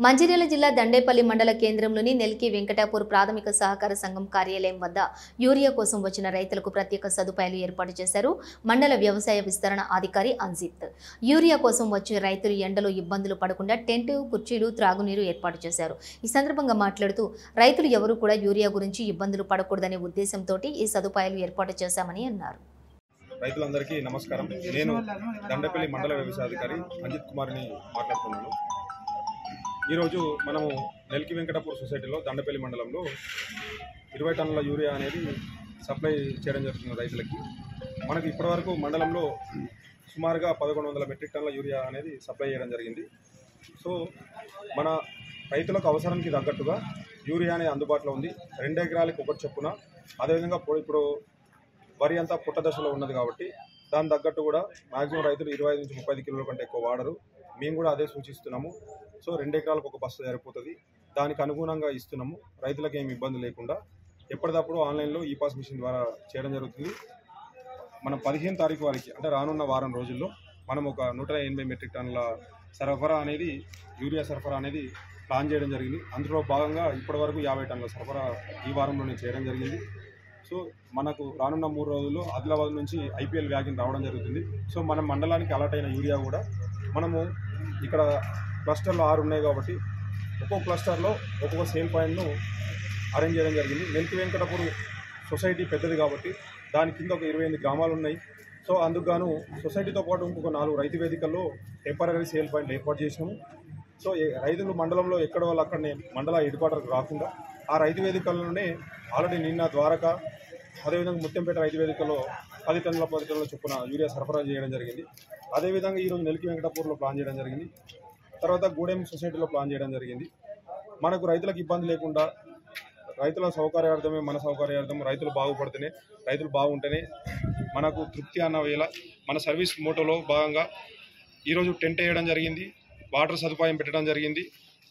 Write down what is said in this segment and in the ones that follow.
మంచిర్యాల జిల్లా దండేపల్లి మండల కేంద్రంలోని నెల్కి వెంకటాపూర్ ప్రాథమిక సహకార సంఘం కార్యాలయం వద్ద యూరియా కోసం వచ్చిన రైతులకు ప్రత్యేక సదుపాయాలు ఏర్పాటు చేశారు మండల వ్యవసాయ విస్తరణ అధికారి అంజిత్. యూరియా కోసం వచ్చే రైతులు ఎండలో ఇబ్బందులు పడకుండా టెంట్, కుర్చీలు, త్రాగునీరు ఏర్పాటు చేశారు. ఈ సందర్భంగా మాట్లాడుతూ రైతులు ఎవరూ కూడా యూరియా గురించి ఇబ్బందులు పడకూడదనే ఉద్దేశంతో ఈ సదుపాయాలు ఏర్పాటు చేశామని అన్నారు. రైతులందరికీ నమస్కారం. నేను దండపల్లి మండల వ్యవసాయ అధికారి అంజిత్ కుమార్ని మాట్లాడుతున్నాను. ఈరోజు మనము నెల్కి వెంకటాపూర్ సొసైటీలో దండపల్లి మండలంలో 20 టన్నుల యూరియా అనేది సప్లై చేయడం జరుగుతుంది రైతులకి. మనకి ఇప్పటివరకు మండలంలో సుమారుగా 1100 మెట్రిక్ టన్నుల యూరియా అనేది సప్లై చేయడం జరిగింది. సో మన రైతులకు అవసరానికి తగ్గట్టుగా యూరియా అనేది అందుబాటులో ఉంది. 2 ఎకరాలకు ఒకటి చొప్పున. అదేవిధంగా ఇప్పుడు వరి అంతా పుట్ట దశలో ఉన్నది కాబట్టి దాని తగ్గట్టు కూడా మ్యాక్సిమం రైతులు 25 నుంచి 30 కిలోల కంటే ఎక్కువ వాడరు. మేము కూడా అదే సూచిస్తున్నాము. సో 2 ఎకరాలకు ఒక బస్తా సరిపోతుంది. దానికి అనుగుణంగా ఇస్తున్నాము. రైతులకు ఏమి ఇబ్బంది లేకుండా ఎప్పటికప్పుడు ఆన్లైన్లో ఈ పాస్ మిషన్ ద్వారా చేయడం జరుగుతుంది. మనం 15 తారీఖు వారికి అంటే రానున్న వారం రోజుల్లో మనం ఒక 180 మెట్రిక్ టన్నుల సరఫరా అనేది యూరియా సరఫరా అనేది ప్లాన్ చేయడం జరిగింది. అందులో భాగంగా ఇప్పటివరకు 50 టన్నుల సరఫరా ఈ వారంలోనే చేయడం జరిగింది. సో మనకు రానున్న 3 రోజుల్లో ఆదిలాబాద్ నుంచి IPL వ్యాగన్ రావడం జరుగుతుంది. సో మన మండలానికి అలాట్ అయిన యూరియా కూడా మనము ఇక్కడ క్లస్టర్లో 6 ఉన్నాయి కాబట్టి ఒక్కొక్క క్లస్టర్లో ఒక్కొక్క సేల్ పాయింట్ను అరేంజ్ చేయడం జరిగింది. నెల్కి వెంకటాపూర్ సొసైటీ పెద్దది కాబట్టి దాని కింద ఒక 28 గ్రామాలు ఉన్నాయి. సో అందుకు గాను సొసైటీతో పాటు ఇంకొక 4 రైతు వేదికల్లో టెంపరరీ సేల్ పాయింట్లు ఏర్పాటు చేసినాము. సో రైతులు మండలంలో ఎక్కడ వాళ్ళు అక్కడనే మండల హెడ్ క్వార్టర్కి రాకుండా ఆ రైతు వేదికల్లోనే ఆల్రెడీ నిన్న ద్వారకా అదేవిధంగా ముత్యంపేట రైతు వేదికలో 10 టన్నుల చొప్పున యూరియా సరఫరా చేయడం జరిగింది. అదేవిధంగా ఈరోజు నెల్కి వెంకటాపూర్లో ప్లాన్ చేయడం జరిగింది. తర్వాత గూడెం సొసైటీలో ప్లాన్ చేయడం జరిగింది. మనకు రైతులకు ఇబ్బంది లేకుండా రైతుల సౌకర్యార్థమే మన సౌకర్యార్థం రైతులు బాగుపడితేనే రైతులు బాగుంటేనే మనకు తృప్తి అన్న వేళ మన సర్వీస్ మోటోలో భాగంగా ఈరోజు టెంట్ వేయడం జరిగింది. వాటర్ సదుపాయం పెట్టడం జరిగింది.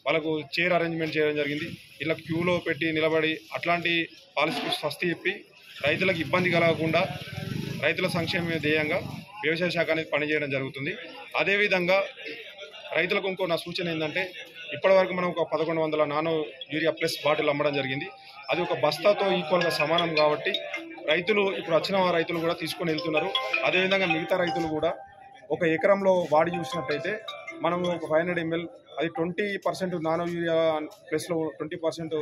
వాళ్ళకు చైర్ అరేంజ్మెంట్ చేయడం జరిగింది. ఇలా క్యూలో పెట్టి నిలబడి అట్లాంటి పాలసీ స్వస్తి చెప్పి రైతులకు ఇబ్బంది కలగకుండా రైతుల సంక్షేమ ధ్యేయంగా వ్యవసాయ శాఖ అనేది పనిచేయడం జరుగుతుంది. అదేవిధంగా రైతులకు ఇంకో నా సూచన ఏంటంటే ఇప్పటివరకు మనం ఒక 1100 నానో యూరియా ప్లస్ బాటిల్ అమ్మడం జరిగింది. అది ఒక బస్తాతో ఈక్వల్గా సమానం కాబట్టి రైతులు ఇప్పుడు వచ్చిన రైతులు కూడా తీసుకొని వెళ్తున్నారు. అదేవిధంగా మిగతా రైతులు కూడా ఒక ఎకరంలో వాడి చూసినట్టయితే మనం ఒక 500 ml అది 20% నానో యూరియా ప్లస్లో 20%